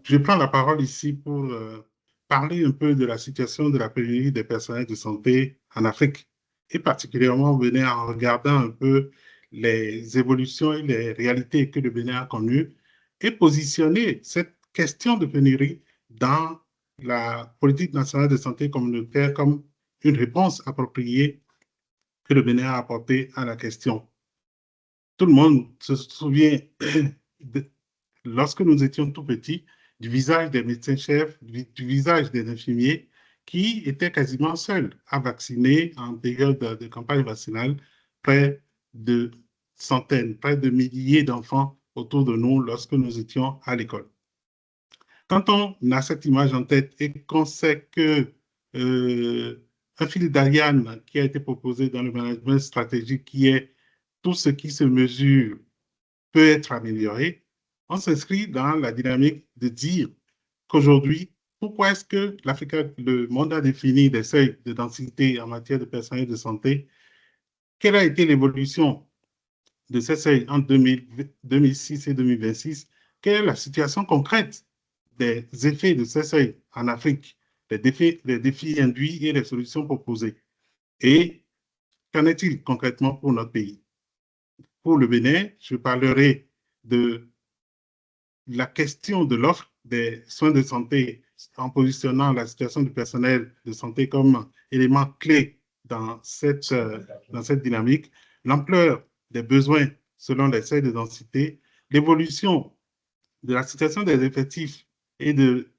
Je prends la parole ici pour parler un peu de la situation de la pénurie des personnels de santé en Afrique, et particulièrement au Bénin, en regardant un peu les évolutions et les réalités que le Bénin a connues, et positionner cette question de pénurie dans la politique nationale de santé communautaire comme une réponse appropriée que le Bénin a apportée à la question. Tout le monde se souvient lorsque nous étions tout petits, du visage des médecins-chefs, du visage des infirmiers qui étaient quasiment seuls à vacciner en période de campagne vaccinale près de centaines, près de milliers d'enfants autour de nous lorsque nous étions à l'école. Quand on a cette image en tête et qu'on sait que un fil d'Ariane qui a été proposé dans le management stratégique, qui est tout ce qui se mesure peut être amélioré, on s'inscrit dans la dynamique de dire qu'aujourd'hui, pourquoi est-ce que le monde a défini des seuils de densité en matière de personnel de santé? Quelle a été l'évolution de ces seuils entre 2006 et 2026? Quelle est la situation concrète des effets de ces seuils en Afrique, les défis induits et les solutions proposées? Et qu'en est-il concrètement pour notre pays? Pour le Bénin, je parlerai de la question de l'offre des soins de santé en positionnant la situation du personnel de santé comme élément clé dans cette dynamique, l'ampleur des besoins selon les seuils de densité, l'évolution de la situation des effectifs et de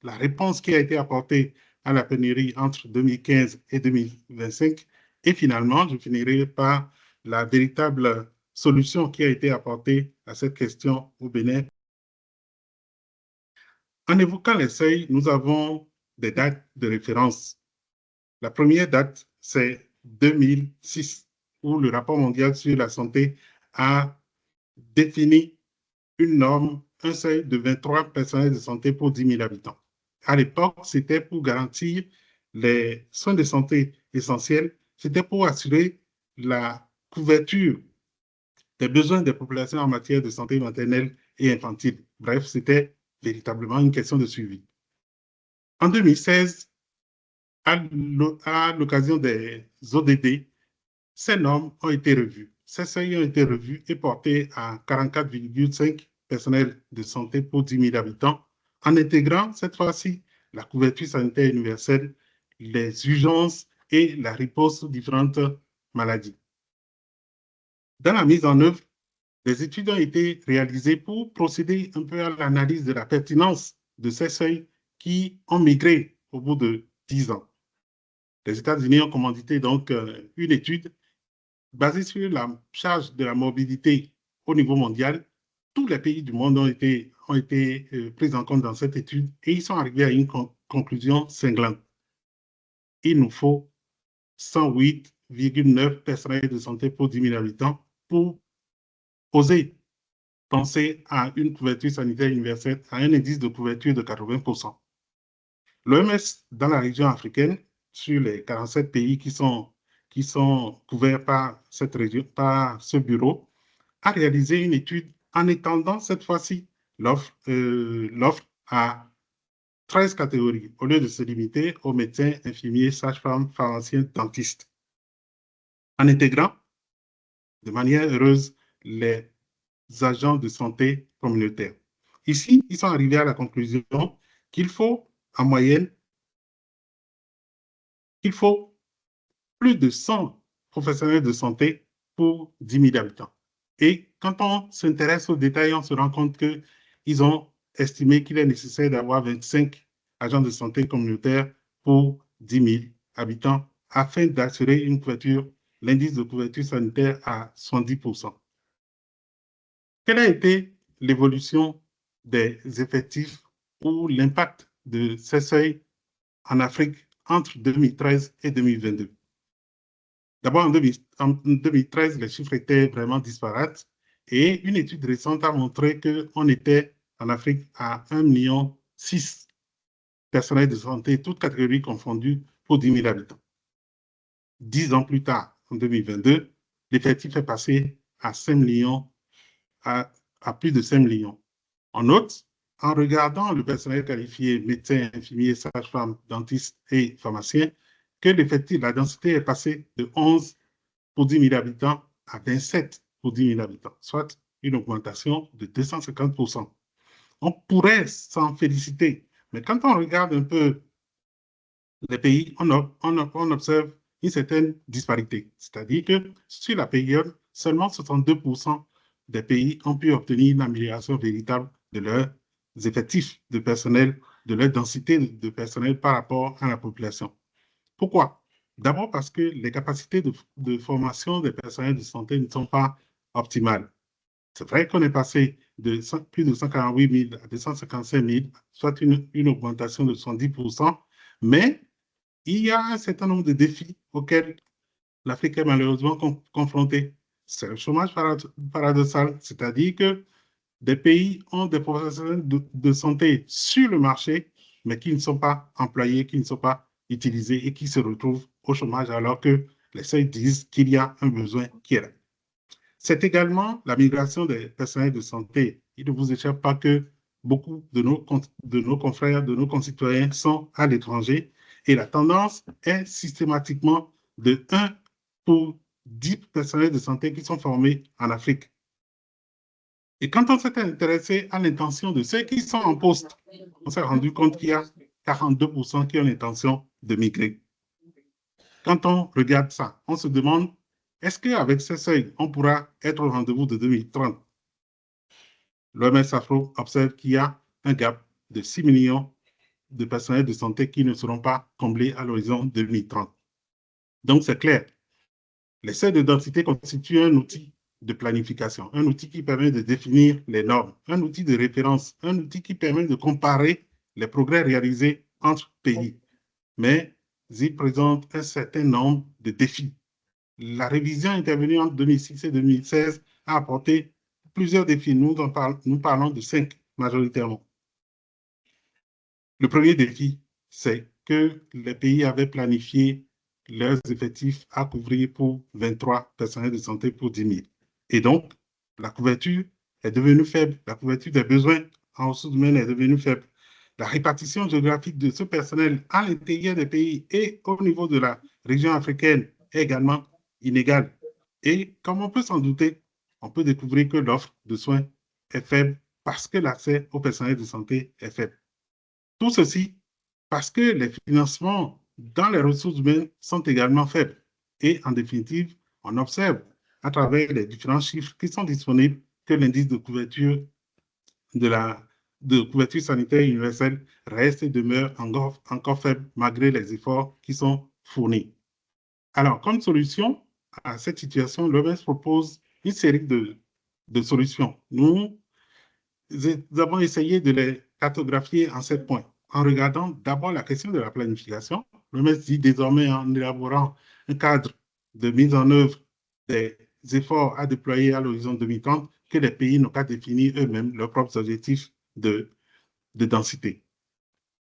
la réponse qui a été apportée à la pénurie entre 2015 et 2025. Et finalement, je finirai par la véritable solution qui a été apportée à cette question au Bénin. En évoquant les seuils, nous avons des dates de référence. La première date, c'est 2006, où le rapport mondial sur la santé a défini une norme, un seuil de 23 personnels de santé pour 10 000 habitants. À l'époque, c'était pour garantir les soins de santé essentiels, c'était pour assurer la couverture des besoins des populations en matière de santé maternelle et infantile. Bref, c'était véritablement une question de suivi. En 2016, à l'occasion des ODD, ces normes ont été revues. Ces seuils ont été revus et portés à 44,5 personnels de santé pour 10 000 habitants, en intégrant cette fois-ci la couverture sanitaire universelle, les urgences et la riposte aux différentes maladies. Dans la mise en œuvre, des études ont été réalisées pour procéder un peu à l'analyse de la pertinence de ces seuils qui ont migré au bout de 10 ans. Les États-Unis ont commandité donc une étude basée sur la charge de la morbidité au niveau mondial. Tous les pays du monde ont été pris en compte dans cette étude et ils sont arrivés à une conclusion cinglante. Il nous faut 108,9 personnels de santé pour 10 000 habitants pour oser penser à une couverture sanitaire universelle, à un indice de couverture de 80%. L'OMS, dans la région africaine, sur les 47 pays qui sont couverts par cette région, par ce bureau, a réalisé une étude en étendant cette fois-ci l'offre à 13 catégories, au lieu de se limiter aux médecins, infirmiers, sages-femmes, pharmaciens, dentistes, en intégrant de manière heureuse les agents de santé communautaire. Ici, ils sont arrivés à la conclusion qu'il faut, en moyenne, plus de 100 professionnels de santé pour 10 000 habitants. Et quand on s'intéresse aux détails, on se rend compte qu'ils ont estimé qu'il est nécessaire d'avoir 25 agents de santé communautaire pour 10 000 habitants afin d'assurer une couverture, l'indice de couverture sanitaire à 70%. Quelle a été l'évolution des effectifs ou l'impact de ces seuils en Afrique entre 2013 et 2022? D'abord, en 2013, les chiffres étaient vraiment disparates et une étude récente a montré qu'on était en Afrique à 1,6 million personnels de santé, toutes catégories confondues, pour 10 000 habitants. 10 ans plus tard, en 2022, l'effectif est passé à 5 millions, à plus de 5 millions. En outre, en regardant le personnel qualifié, médecins, infirmiers, sages-femmes, dentistes et pharmaciens, que l'effectif, la densité est passée de 11 pour 10 000 habitants à 27 pour 10 000 habitants, soit une augmentation de 250%. On pourrait s'en féliciter, mais quand on regarde un peu les pays, on observe une certaine disparité. C'est-à-dire que sur la période, seulement 62% des pays ont pu obtenir une amélioration véritable de leurs effectifs de personnel, de leur densité de personnel par rapport à la population. Pourquoi? D'abord parce que les capacités de formation des personnels de santé ne sont pas optimales. C'est vrai qu'on est passé de plus de 148 000 à 255 000, soit une augmentation de 70%, mais il y a un certain nombre de défis auxquels l'Afrique est malheureusement confrontée. C'est le chômage paradoxal, c'est-à-dire que des pays ont des professionnels de santé sur le marché, mais qui ne sont pas employés, qui ne sont pas utilisés et qui se retrouvent au chômage alors que les seuils disent qu'il y a un besoin qui est là. C'est également la migration des personnels de santé. Il ne vous échappe pas que beaucoup de nos confrères, de nos concitoyens sont à l'étranger et la tendance est systématiquement de 1 pour 10 personnels de santé qui sont formés en Afrique. Et quand on s'est intéressé à l'intention de ceux qui sont en poste, on s'est rendu compte qu'il y a 42% qui ont l'intention de migrer. Quand on regarde ça, on se demande, est-ce qu'avec ce seuil, on pourra être au rendez-vous de 2030? L'OMS Afro observe qu'il y a un gap de 6 millions de personnels de santé qui ne seront pas comblés à l'horizon 2030. Donc, c'est clair. Les seuils de densité constituent un outil de planification, un outil qui permet de définir les normes, un outil de référence, un outil qui permet de comparer les progrès réalisés entre pays. Mais il présente un certain nombre de défis. La révision intervenue entre 2006 et 2016 a apporté plusieurs défis. Nous parlons de 5 majoritairement. Le premier défi, c'est que les pays avaient planifié leurs effectifs à couvrir pour 23 personnels de santé pour 10 000. Et donc, la couverture est devenue faible. La couverture des besoins en ressources humaines est devenue faible. La répartition géographique de ce personnel à l'intérieur des pays et au niveau de la région africaine est également inégale. Et comme on peut s'en douter, on peut découvrir que l'offre de soins est faible parce que l'accès au personnel de santé est faible. Tout ceci parce que les financements dans les ressources humaines sont également faibles. Et en définitive, on observe à travers les différents chiffres qui sont disponibles que l'indice de couverture de couverture sanitaire universelle reste et demeure encore faible malgré les efforts qui sont fournis. Alors, comme solution à cette situation, l'OMS propose une série de solutions. Nous avons essayé de les cartographier en 7 points. En regardant d'abord la question de la planification, l'OMS dit désormais en élaborant un cadre de mise en œuvre des efforts à déployer à l'horizon 2030 que les pays n'ont qu'à définir eux-mêmes leurs propres objectifs de densité.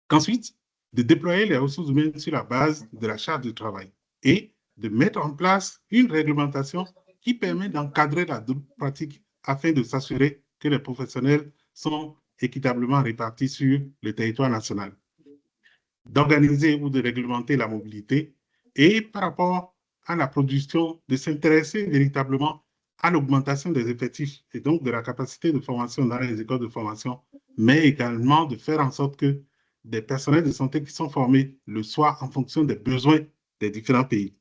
Qu'ensuite, de déployer les ressources humaines sur la base de la charte de travail et de mettre en place une réglementation qui permet d'encadrer la pratique afin de s'assurer que les professionnels sont équitablement répartis sur le territoire national. D'organiser ou de réglementer la mobilité et par rapport à la production, de s'intéresser véritablement à l'augmentation des effectifs et donc de la capacité de formation dans les écoles de formation, mais également de faire en sorte que des personnels de santé qui sont formés le soient en fonction des besoins des différents pays.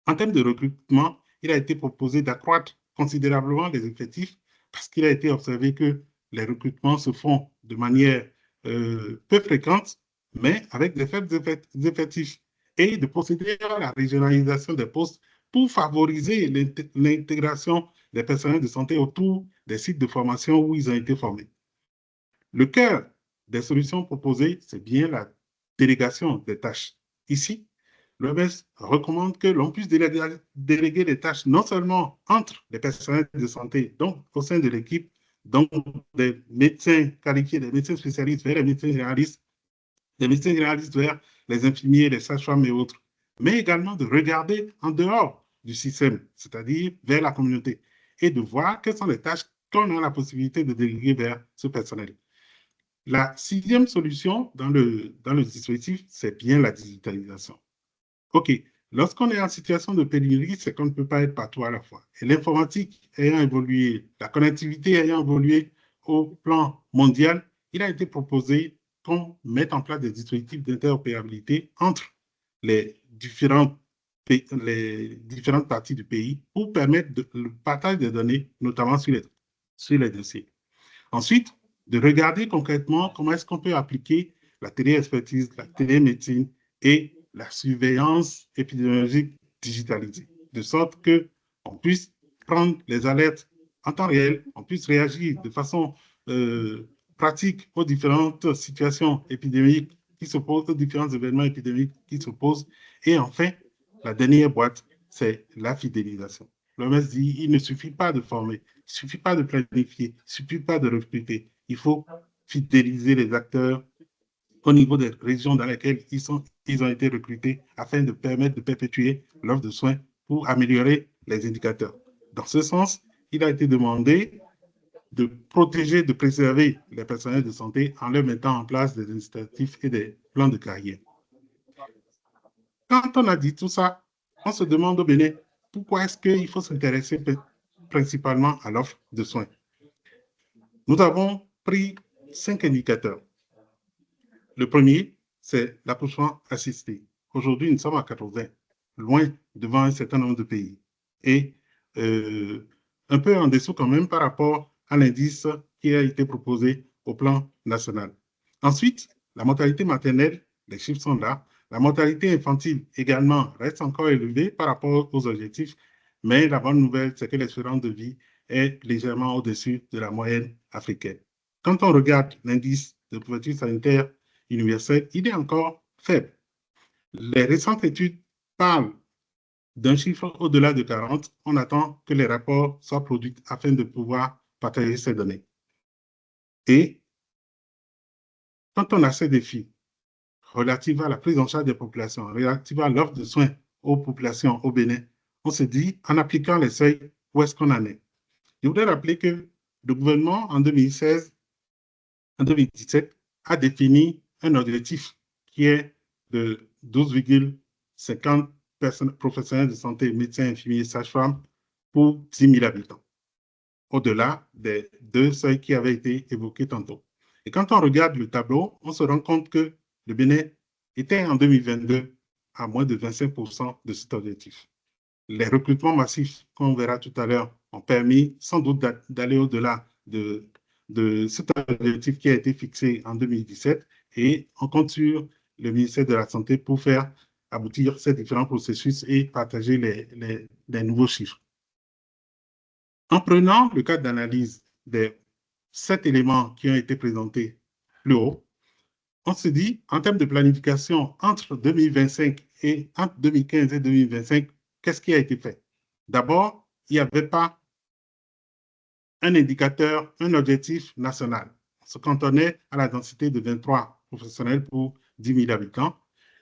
En termes de recrutement, il a été proposé d'accroître considérablement les effectifs parce qu'il a été observé que les recrutements se font de manière peu fréquente, mais avec des faibles effectifs, et de procéder à la régionalisation des postes pour favoriser l'intégration des personnels de santé autour des sites de formation où ils ont été formés. Le cœur des solutions proposées, c'est bien la délégation des tâches. Ici, l'OMS recommande que l'on puisse déléguer les tâches non seulement entre les personnels de santé, donc au sein de l'équipe, donc des médecins qualifiés, des médecins spécialistes vers les médecins généralistes, des médecins généralistes vers les infirmiers, les sages-femmes et autres, mais également de regarder en dehors du système, c'est-à-dire vers la communauté, et de voir quelles sont les tâches qu'on a la possibilité de déléguer vers ce personnel. La sixième solution dans le dispositif, c'est bien la digitalisation. OK, lorsqu'on est en situation de pénurie, c'est qu'on ne peut pas être partout à la fois. Et l'informatique ayant évolué, la connectivité ayant évolué au plan mondial, il a été proposé qu'on mette en place des dispositifs d'interopérabilité entre les différentes parties du pays pour permettre le partage des données, notamment sur les dossiers. Ensuite, de regarder concrètement comment est-ce qu'on peut appliquer la téléexpertise, la télémédecine et la surveillance épidémiologique digitalisée, de sorte qu'on puisse prendre les alertes en temps réel, on puisse réagir de façon pratique aux différentes situations épidémiques qui se posent, aux différents événements épidémiques qui se posent. Et enfin, la dernière boîte, c'est la fidélisation. L'OMS dit il ne suffit pas de former, il ne suffit pas de planifier, il ne suffit pas de recruter. Il faut fidéliser les acteurs au niveau des régions dans lesquelles ils ont été recrutés afin de permettre de perpétuer l'offre de soins pour améliorer les indicateurs. Dans ce sens, il a été demandé de protéger, de préserver les personnels de santé en leur mettant en place des incitatifs et des plans de carrière. Quand on a dit tout ça, on se demande au Bénin pourquoi est-ce qu'il faut s'intéresser principalement à l'offre de soins. Nous avons pris 5 indicateurs. Le premier, c'est l'accouchement assisté. Aujourd'hui, nous sommes à 80, loin devant un certain nombre de pays. Et un peu en dessous quand même par rapport à l'indice qui a été proposé au plan national. Ensuite, la mortalité maternelle, les chiffres sont là. La mortalité infantile également reste encore élevée par rapport aux objectifs, mais la bonne nouvelle, c'est que l'espérance de vie est légèrement au-dessus de la moyenne africaine. Quand on regarde l'indice de couverture sanitaire universelle, il est encore faible. Les récentes études parlent d'un chiffre au-delà de 40. On attend que les rapports soient produits afin de pouvoir partager ces données. Et quand on a ces défis relatifs à la prise en charge des populations, relatifs à l'offre de soins aux populations au Bénin, on se dit, en appliquant les seuils, où est-ce qu'on en est? Je voudrais rappeler que le gouvernement, en 2016, en 2017, a défini un objectif qui est de 12,50 professionnels de santé, médecins, infirmiers, sages-femmes pour 10 000 habitants, au-delà des 2 seuils qui avaient été évoqués tantôt. Et quand on regarde le tableau, on se rend compte que le Bénin était en 2022 à moins de 25% de cet objectif. Les recrutements massifs qu'on verra tout à l'heure ont permis sans doute d'aller au-delà de cet objectif qui a été fixé en 2017 et on compte sur le ministère de la Santé pour faire aboutir ces différents processus et partager les nouveaux chiffres. En prenant le cadre d'analyse des 7 éléments qui ont été présentés plus haut, on se dit, en termes de planification entre 2025 et entre 2015 et 2025, qu'est-ce qui a été fait? D'abord, il n'y avait pas un indicateur, un objectif national. On se cantonnait à la densité de 23 professionnels pour 10 000 habitants.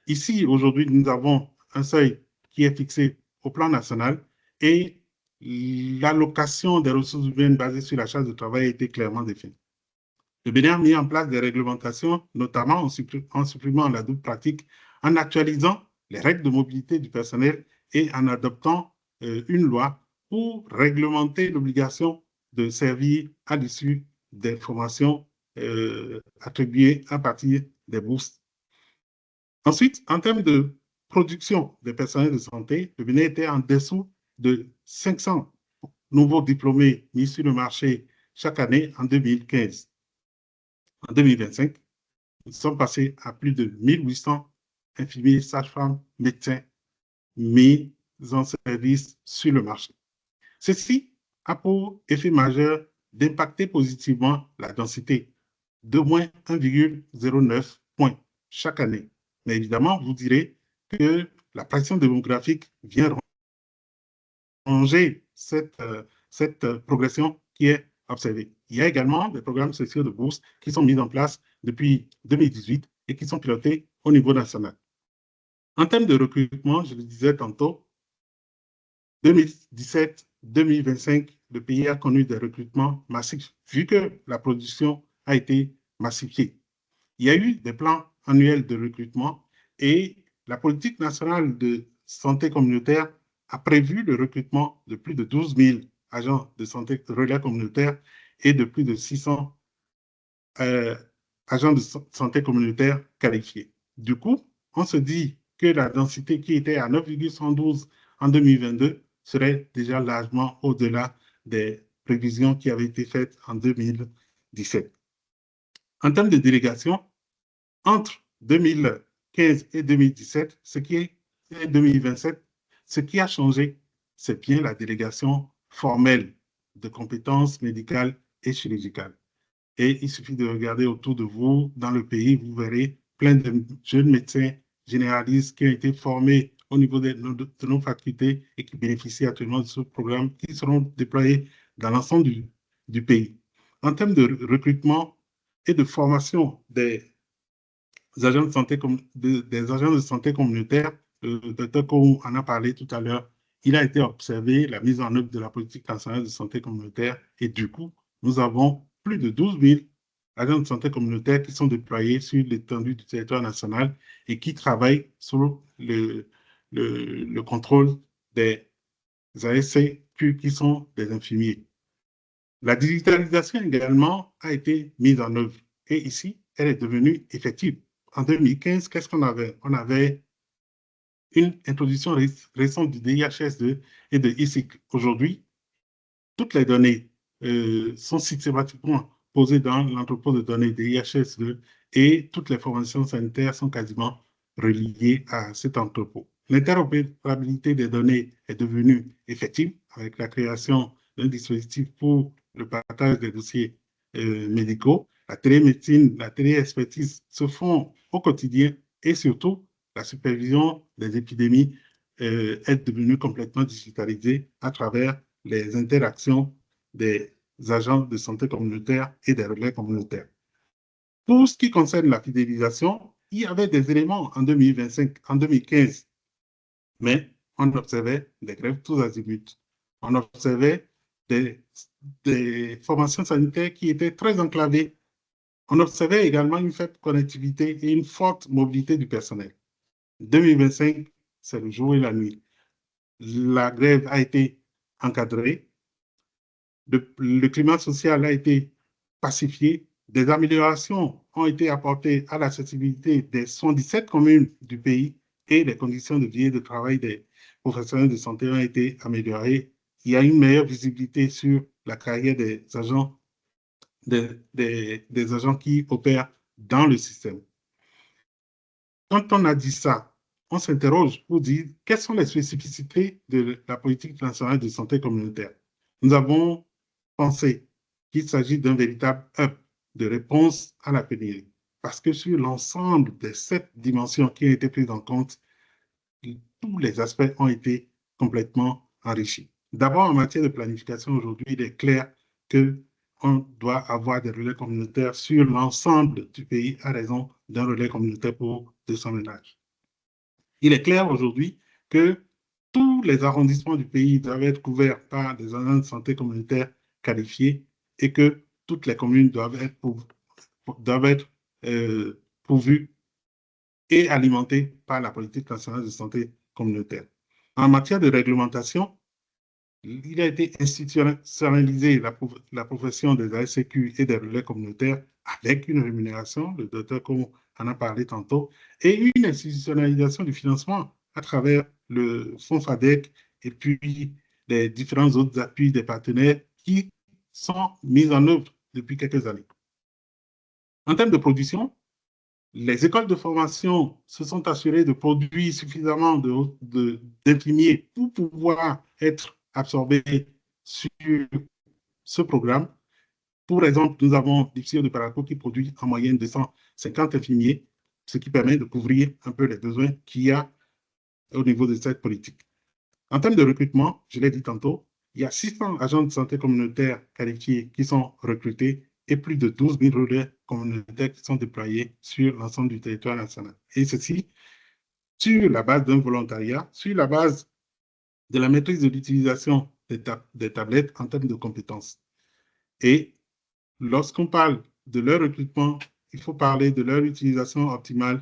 Ici, aujourd'hui, nous avons un seuil qui est fixé au plan national et l'allocation des ressources humaines basée sur la charge de travail a été clairement définie. Le Bénin a mis en place des réglementations, notamment en supprimant la double pratique, en actualisant les règles de mobilité du personnel et en adoptant une loi pour réglementer l'obligation de servir à l'issue des formations attribuées à partir des bourses. Ensuite, en termes de production des personnels de santé, le Bénin était en dessous de 500 nouveaux diplômés mis sur le marché chaque année en 2015. En 2025, nous sommes passés à plus de 1800 infirmiers, sages-femmes, médecins mis en service sur le marché. Ceci a pour effet majeur d'impacter positivement la densité de moins 1,09 points chaque année. Mais évidemment, vous direz que la pression démographique vient ranger cette progression qui est observée. Il y a également des programmes sociaux de bourse qui sont mis en place depuis 2018 et qui sont pilotés au niveau national. En termes de recrutement, je le disais tantôt, 2017-2025, le pays a connu des recrutements massifs, vu que la production a été massifié. Il y a eu des plans annuels de recrutement et la politique nationale de santé communautaire a prévu le recrutement de plus de 12 000 agents de santé de relais communautaire et de plus de 600 agents de santé communautaire qualifiés. Du coup, on se dit que la densité qui était à 9,112 en 2022 serait déjà largement au-delà des prévisions qui avaient été faites en 2017. En termes de délégation, entre 2015 et 2017, et 2027, ce qui a changé, c'est bien la délégation formelle de compétences médicales et chirurgicales. Et il suffit de regarder autour de vous, dans le pays, vous verrez plein de jeunes médecins généralistes qui ont été formés au niveau de nos facultés et qui bénéficient actuellement de ce programme, qui seront déployés dans l'ensemble du pays. En termes de recrutement et de formation des agents de santé, des agents de santé communautaire, le docteur Kourou en a parlé tout à l'heure, il a été observé la mise en œuvre de la politique nationale de santé communautaire et du coup, nous avons plus de 12 000 agents de santé communautaire qui sont déployés sur l'étendue du territoire national et qui travaillent sous le contrôle des ASC qui sont des infirmiers. La digitalisation également a été mise en œuvre et ici, elle est devenue effective. En 2015, qu'est-ce qu'on avait? On avait une introduction récente du DIHS2 et de ISIC. Aujourd'hui, toutes les données sont systématiquement posées dans l'entrepôt de données DIHS2 et toutes les formations sanitaires sont quasiment reliées à cet entrepôt. L'interopérabilité des données est devenue effective avec la création d'un dispositif pour le partage des dossiers médicaux. La télémédecine, la téléexpertise se font au quotidien et surtout, la supervision des épidémies est devenue complètement digitalisée à travers les interactions des agents de santé communautaire et des relais communautaires. Pour ce qui concerne la fidélisation, il y avait des éléments en 2025, en 2015, mais on observait des grèves tous azimuts. On observait des formations sanitaires qui étaient très enclavées. On observait également une faible connectivité et une forte mobilité du personnel. 2025, c'est le jour et la nuit. La grève a été encadrée, le climat social a été pacifié, des améliorations ont été apportées à l'accessibilité des 117 communes du pays et les conditions de vie et de travail des professionnels de santé ont été améliorées. Il y a une meilleure visibilité sur la carrière des agents, des agents qui opèrent dans le système. Quand on a dit ça, on s'interroge pour dire quelles sont les spécificités de la politique nationale de santé communautaire. Nous avons pensé qu'il s'agit d'un véritable hub de réponse à la pénurie, parce que sur l'ensemble des 7 dimensions qui ont été prises en compte, tous les aspects ont été complètement enrichis. D'abord, en matière de planification, aujourd'hui, il est clair qu'on doit avoir des relais communautaires sur l'ensemble du pays à raison d'un relais communautaire pour 200 ménages. Il est clair aujourd'hui que tous les arrondissements du pays doivent être couverts par des agents de santé communautaire qualifiés et que toutes les communes doivent être pourvues et alimentées par la politique nationale de santé communautaire. En matière de réglementation, il a été institutionnalisé la profession des ASCQ et des relais communautaires avec une rémunération, le docteur Kourou en a parlé tantôt, et une institutionnalisation du financement à travers le fonds FADEC et puis les différents autres appuis des partenaires qui sont mis en œuvre depuis quelques années. En termes de production, les écoles de formation se sont assurées de produire suffisamment d'infirmiers pour pouvoir être absorbés sur ce programme. Pour exemple, nous avons l'IFSIO de Paraco qui produit en moyenne 250 infirmiers, ce qui permet de couvrir un peu les besoins qu'il y a au niveau de cette politique. En termes de recrutement, je l'ai dit tantôt, il y a 600 agents de santé communautaire qualifiés qui sont recrutés et plus de 12 000 relais communautaires qui sont déployés sur l'ensemble du territoire national. Et ceci sur la base d'un volontariat, sur la base de la maîtrise de l'utilisation des tablettes en termes de compétences. Et lorsqu'on parle de leur recrutement, il faut parler de leur utilisation optimale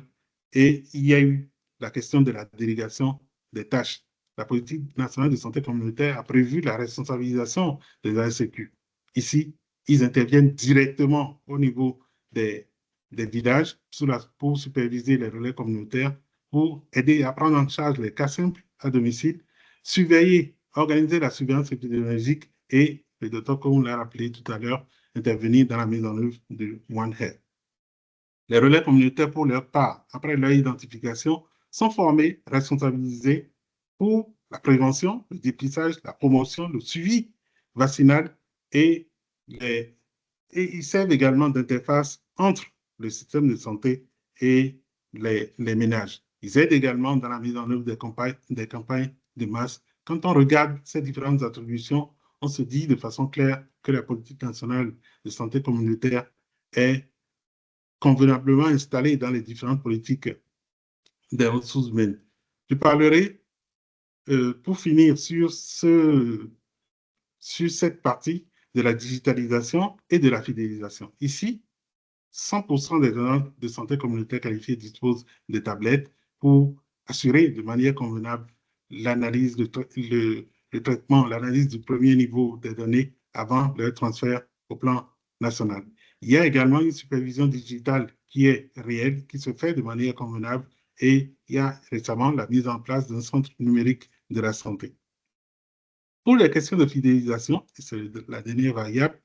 et il y a eu la question de la délégation des tâches. La politique nationale de santé communautaire a prévu la responsabilisation des ASCQ. Ici, ils interviennent directement au niveau des villages pour superviser les relais communautaires, pour aider à prendre en charge les cas simples à domicile, surveiller, organiser la surveillance épidémiologique et, le docteur, comme on l'a rappelé tout à l'heure, intervenir dans la mise en œuvre de One Health. Les relais communautaires, pour leur part, après leur identification, sont formés, responsabilisés pour la prévention, le dépistage, la promotion, le suivi vaccinal et ils servent également d'interface entre le système de santé et les ménages. Ils aident également dans la mise en œuvre des campagnes de masse. Quand on regarde ces différentes attributions, on se dit de façon claire que la politique nationale de santé communautaire est convenablement installée dans les différentes politiques des ressources humaines. Je parlerai, pour finir, sur cette partie de la digitalisation et de la fidélisation. Ici, 100% des agents de santé communautaire qualifiés disposent de tablettes pour assurer de manière convenable l'analyse, le traitement, l'analyse du premier niveau des données avant leur transfert au plan national. Il y a également une supervision digitale qui est réelle, qui se fait de manière convenable et il y a récemment la mise en place d'un centre numérique de la santé. Pour les questions de fidélisation, c'est la dernière variable,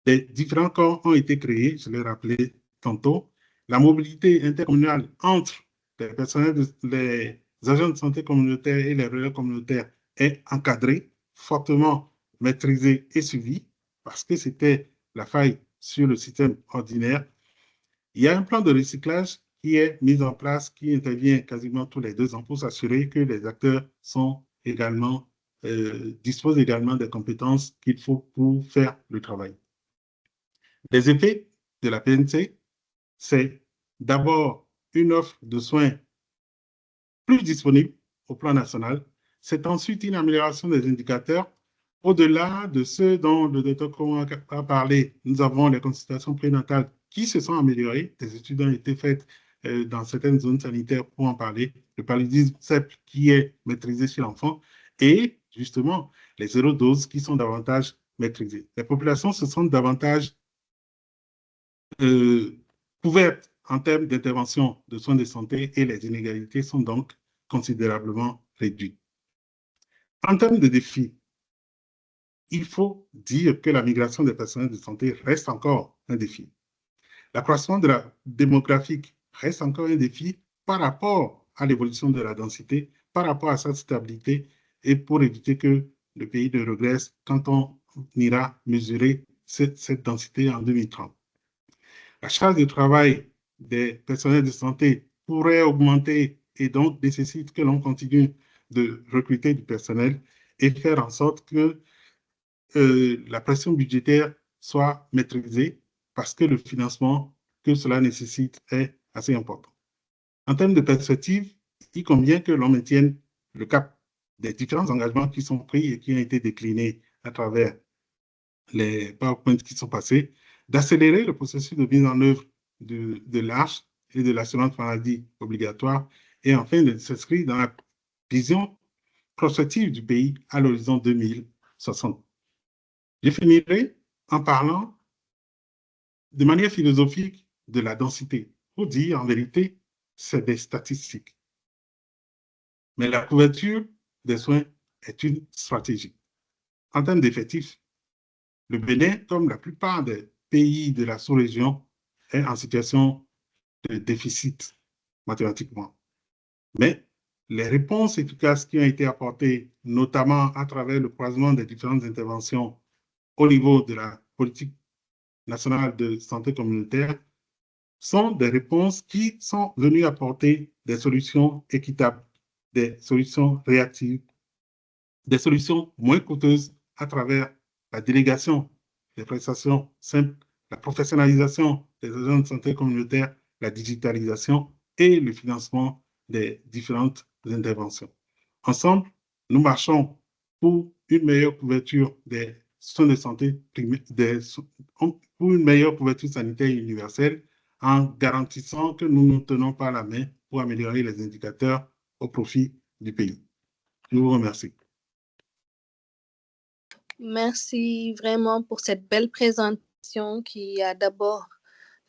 des différents corps ont été créés, je l'ai rappelé tantôt. La mobilité intercommunale entre les personnels, les agents de santé communautaire et les relais communautaires est encadrée, fortement maîtrisée et suivie, parce que c'était la faille sur le système ordinaire. Il y a un plan de recyclage qui est mis en place, qui intervient quasiment tous les 2 ans pour s'assurer que les acteurs sont également, disposent également des compétences qu'il faut pour faire le travail. Les effets de la PNC, c'est d'abord une offre de soins plus disponible au plan national. C'est ensuite une amélioration des indicateurs. Au-delà de ceux dont le docteur Cohen a parlé, nous avons les consultations prénatales qui se sont améliorées. Des études ont été faites dans certaines zones sanitaires pour en parler. Le paludisme simple qui est maîtrisé chez l'enfant et justement les zéro doses qui sont davantage maîtrisées. Les populations se sentent davantage couvertes en termes d'intervention de soins de santé et les inégalités sont donc considérablement réduites. En termes de défis, il faut dire que la migration des personnels de santé reste encore un défi. L'accroissement de la démographique reste encore un défi par rapport à l'évolution de la densité, par rapport à sa stabilité et pour éviter que le pays ne regresse quand on ira mesurer cette densité en 2030. La charge de travail des personnels de santé pourrait augmenter et donc nécessite que l'on continue de recruter du personnel et faire en sorte que la pression budgétaire soit maîtrisée parce que le financement que cela nécessite est assez important. En termes de perspective, il convient que l'on maintienne le cap des différents engagements qui sont pris et qui ont été déclinés à travers les PowerPoint qui sont passés, d'accélérer le processus de mise en œuvre de l'ARCH et de l'assurance maladie obligatoire, et enfin de s'inscrire dans la vision prospective du pays à l'horizon 2060. Je finirai en parlant de manière philosophique de la densité. Pour dire, en vérité, c'est des statistiques. Mais la couverture des soins est une stratégie. En termes d'effectifs, le Bénin, comme la plupart des pays de la sous-région, est en situation de déficit mathématiquement. Mais les réponses efficaces qui ont été apportées, notamment à travers le croisement des différentes interventions au niveau de la politique nationale de santé communautaire, sont des réponses qui sont venues apporter des solutions équitables, des solutions réactives, des solutions moins coûteuses à travers la délégation des prestations simples, la professionnalisation des agents de santé communautaire, la digitalisation et le financement des différentes interventions. Ensemble, nous marchons pour une meilleure couverture des soins de santé pour une meilleure couverture sanitaire universelle en garantissant que nous nous tenons par la main pour améliorer les indicateurs au profit du pays. Je vous remercie. Merci vraiment pour cette belle présentation qui a d'abord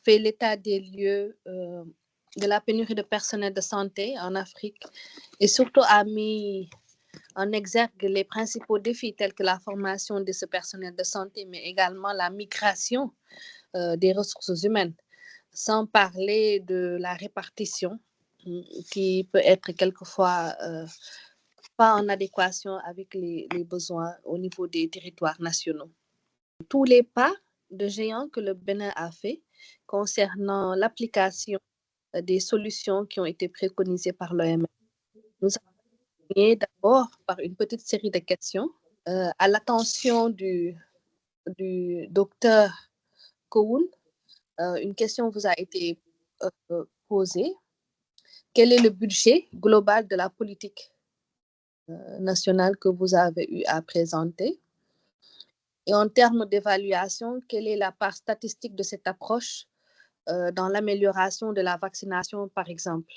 fait l'état des lieux de la pénurie de personnel de santé en Afrique et surtout a mis en exergue les principaux défis tels que la formation de ce personnel de santé, mais également la migration des ressources humaines, sans parler de la répartition qui peut être quelquefois pas en adéquation avec les besoins au niveau des territoires nationaux. Tous les pas de géant que le Bénin a fait concernant l'application des solutions qui ont été préconisées par l'OMS. Nous avons terminé d'abord par une petite série de questions à l'attention du docteur Koun. Une question vous a été posée. Quel est le budget global de la politique nationale que vous avez eu à présenter? Et en termes d'évaluation, quelle est la part statistique de cette approche dans l'amélioration de la vaccination, par exemple?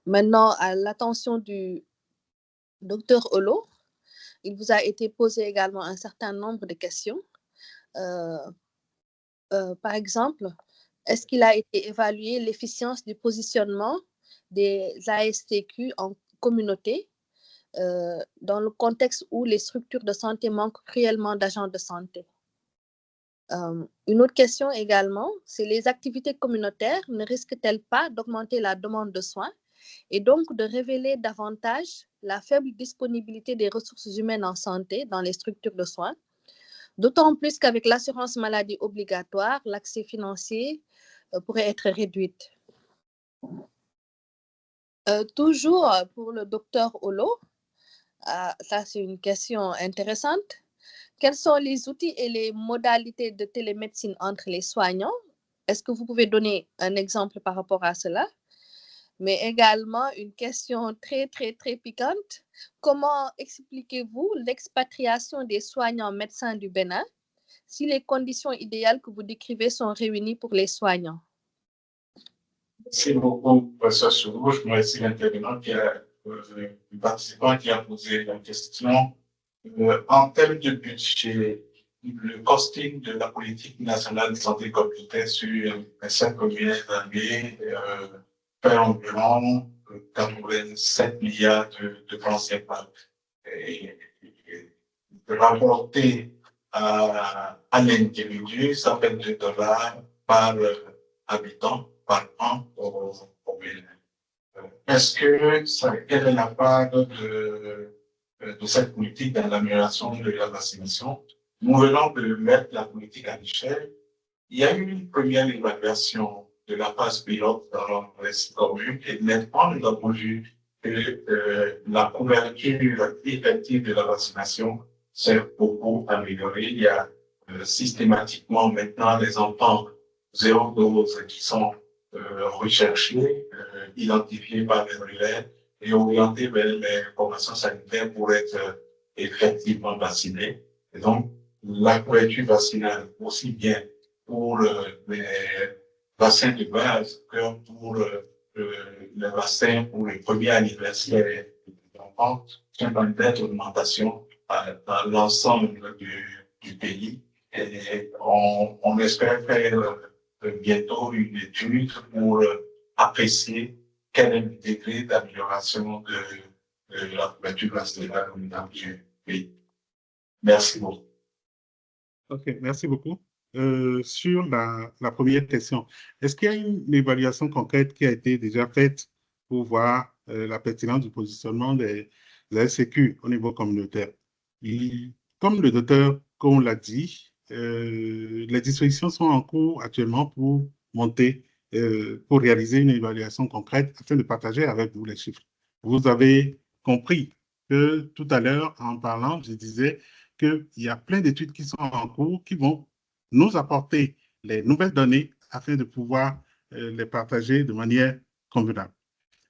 Maintenant, à l'attention du docteur Olo, il vous a été posé également un certain nombre de questions. Par exemple, est-ce qu'il a été évalué l'efficience du positionnement des ASTQ en communauté dans le contexte où les structures de santé manquent cruellement d'agents de santé? Une autre question également, c'est les activités communautaires ne risquent-elles pas d'augmenter la demande de soins et donc de révéler davantage la faible disponibilité des ressources humaines en santé dans les structures de soins, d'autant plus qu'avec l'assurance maladie obligatoire, l'accès financier pourrait être réduit. Toujours pour le docteur Olo, ça c'est une question intéressante. Quels sont les outils et les modalités de télémédecine entre les soignants? Est-ce que vous pouvez donner un exemple par rapport à cela? Mais également une question très, très, très piquante. Comment expliquez-vous l'expatriation des soignants médecins du Bénin si les conditions idéales que vous décrivez sont réunies pour les soignants? Merci beaucoup, professeur Sourou. Je remercie l'intervenant le participant qui a posé la question. En termes de budget, le costing de la politique nationale de santé communautaire sur les 5 premières années fait environ 87 milliards de francs CFA. Rapporté à l'individu, ça fait $2 par habitant par an au Bénin. Quelle est la part de cette politique dans l'amélioration de la vaccination? Nous venons de mettre la politique à l'échelle. Il y a eu une première évaluation de la phase pilote dans les 6 communes et maintenant nous avons vu que la couverture effective de la vaccination s'est beaucoup améliorée. Il y a systématiquement maintenant les enfants 0 dose qui sont recherchés, identifiés par les relais et orientés vers les formations sanitaires pour être effectivement vaccinés. Et donc, la couverture vaccinale, aussi bien pour les vaccins de base que pour les vaccins pour les premiers anniversaires des enfants, sont en nette augmentation dans l'ensemble du pays. Et on espère faire bientôt une étude pour apprécier quel est le degré d'amélioration de la couverture vaccinale au niveau du pays. Merci beaucoup. OK, merci beaucoup. Sur la première question, est-ce qu'il y a une évaluation concrète qui a été déjà faite pour voir la pertinence du positionnement des SCQ au niveau communautaire? Comme le docteur, comme on l'a dit, les dispositions sont en cours actuellement pour monter, pour réaliser une évaluation concrète afin de partager avec vous les chiffres. Vous avez compris que tout à l'heure, en parlant, je disais qu'il y a plein d'études qui sont en cours qui vont nous apporter les nouvelles données afin de pouvoir les partager de manière convenable.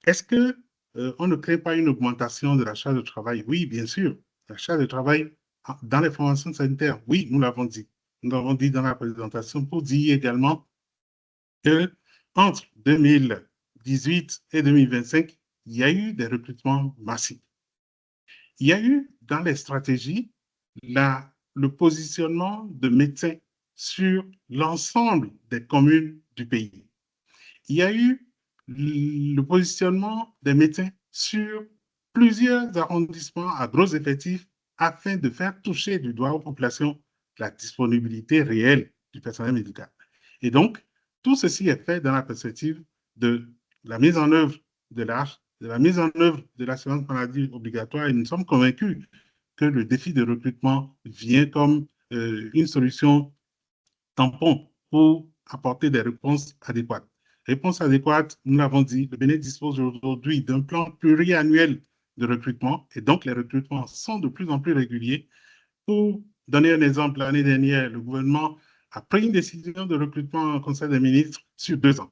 Est-ce qu'on ne crée pas une augmentation de la charge de travail? Oui, bien sûr. La charge de travail dans les formations sanitaires. Oui, nous l'avons dit. Nous l'avons dit dans la présentation pour dire également que entre 2018 et 2025, il y a eu des recrutements massifs. Il y a eu dans les stratégies le positionnement de médecins sur l'ensemble des communes du pays. Il y a eu le positionnement des médecins sur plusieurs arrondissements à gros effectifs afin de faire toucher du doigt aux populations la disponibilité réelle du personnel médical. Et donc, tout ceci est fait dans la perspective de la mise en œuvre de l'ARH, de la mise en œuvre de l'assurance maladie obligatoire, et nous sommes convaincus que le défi de recrutement vient comme une solution tampon pour apporter des réponses adéquates. Réponse adéquate, nous l'avons dit, le Bénin dispose aujourd'hui d'un plan pluriannuel de recrutement et donc les recrutements sont de plus en plus réguliers. Pour donner un exemple, l'année dernière, le gouvernement a pris une décision de recrutement en Conseil des ministres sur 2 ans.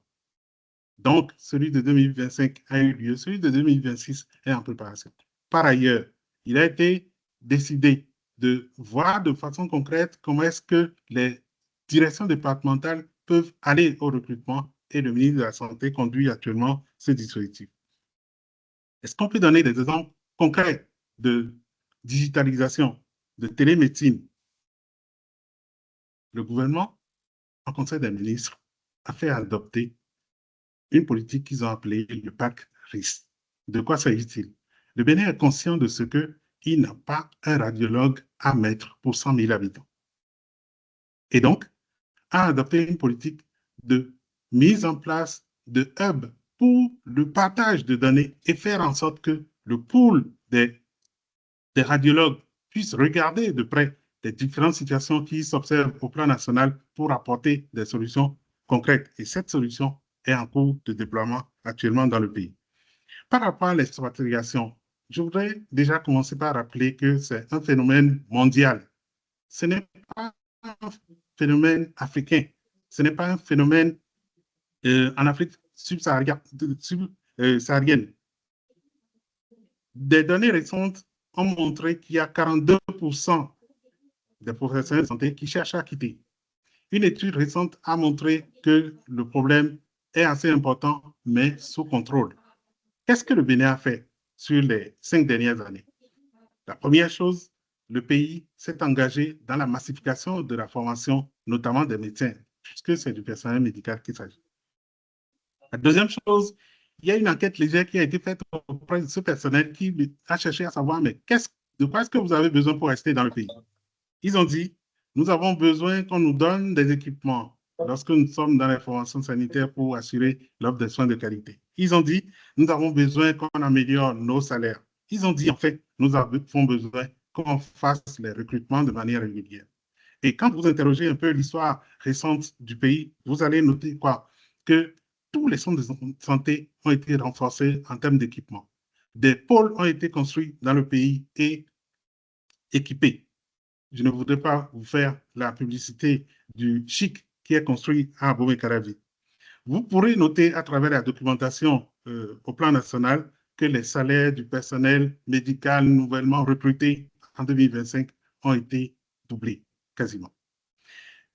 Donc, celui de 2025 a eu lieu, celui de 2026 est en préparation. Par ailleurs, il a été décidé de voir de façon concrète comment est-ce que les directions départementales peuvent aller au recrutement et le ministre de la Santé conduit actuellement ce dispositif. Est-ce qu'on peut donner des exemples concrets de digitalisation, de télémédecine? Le gouvernement, en Conseil des ministres, a fait adopter une politique qu'ils ont appelée le PAC RIS. De quoi s'agit-il? Le Bénin est conscient de ce qu'il n'a pas un radiologue à mettre pour 100 000 habitants. Et donc, a adopté une politique de mise en place de hubs pour le partage de données et faire en sorte que le pool des radiologues puisse regarder de près les différentes situations qui s'observent au plan national pour apporter des solutions concrètes. Et cette solution est en cours de déploiement actuellement dans le pays. Par rapport à l'expatriation, je voudrais déjà commencer par rappeler que c'est un phénomène mondial. Ce n'est pas un phénomène africain. Ce n'est pas un phénomène en Afrique subsaharienne. Des données récentes ont montré qu'il y a 42% des professionnels de santé qui cherchent à quitter. Une étude récente a montré que le problème est assez important, mais sous contrôle. Qu'est-ce que le Bénin a fait sur les 5 dernières années? La première chose, le pays s'est engagé dans la massification de la formation, notamment des médecins, puisque c'est du personnel médical qu'il s'agit. La deuxième chose, il y a une enquête légère qui a été faite auprès de ce personnel qui a cherché à savoir, mais de quoi est-ce que vous avez besoin pour rester dans le pays? Ils ont dit, nous avons besoin qu'on nous donne des équipements lorsque nous sommes dans les formations sanitaires pour assurer l'offre de soins de qualité. Ils ont dit, nous avons besoin qu'on améliore nos salaires. Ils ont dit, en fait, nous avons besoin qu'on fasse les recrutements de manière régulière. Et quand vous interrogez un peu l'histoire récente du pays, vous allez noter quoi? Que tous les centres de santé ont été renforcés en termes d'équipement. Des pôles ont été construits dans le pays et équipés. Je ne voudrais pas vous faire la publicité du CHIC qui est construit à Abomey-Caravi. Vous pourrez noter à travers la documentation au plan national que les salaires du personnel médical nouvellement recruté en 2025 ont été doublés, quasiment.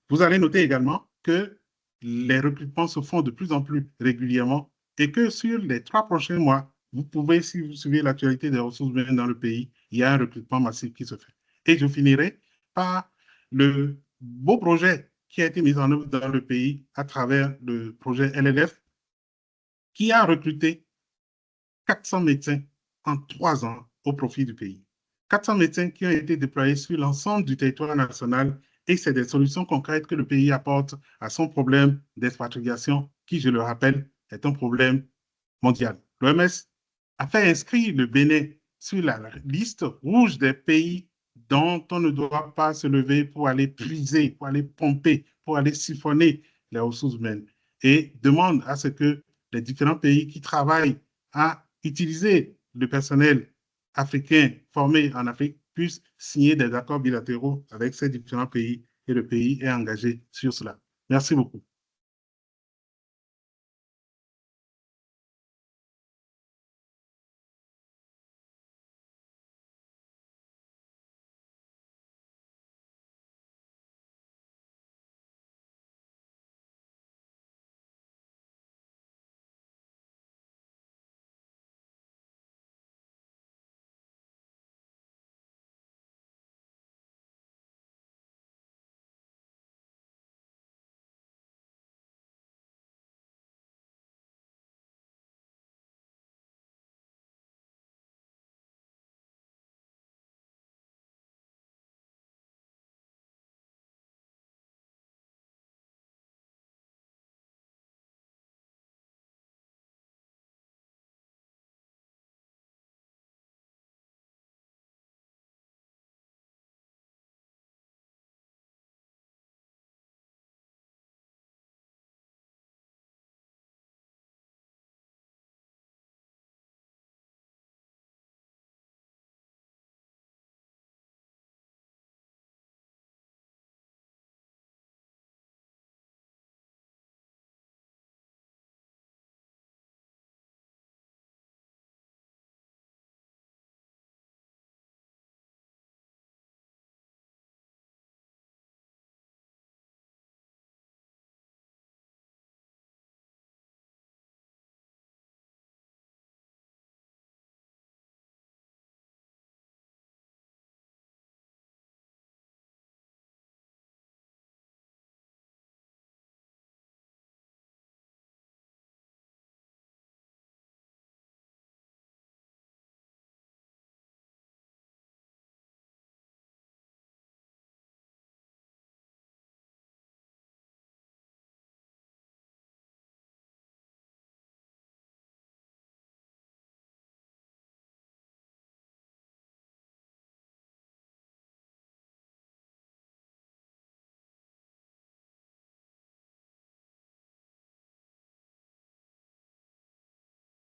Vous allez noter également que les recrutements se font de plus en plus régulièrement et que sur les 3 prochains mois, vous pouvez, si vous suivez l'actualité des ressources humaines dans le pays, il y a un recrutement massif qui se fait. Et je finirai par le beau projet qui a été mis en œuvre dans le pays à travers le projet LLF, qui a recruté 400 médecins en 3 ans au profit du pays. 400 médecins qui ont été déployés sur l'ensemble du territoire national et c'est des solutions concrètes que le pays apporte à son problème d'expatriation qui, je le rappelle, est un problème mondial. L'OMS a fait inscrire le Bénin sur la liste rouge des pays dont on ne doit pas se lever pour aller puiser, pour aller pomper, pour aller siphonner les ressources humaines et demande à ce que les différents pays qui travaillent à utiliser le personnel africain formé en Afrique puissent signer des accords bilatéraux avec ces différents pays et le pays est engagé sur cela. Merci beaucoup.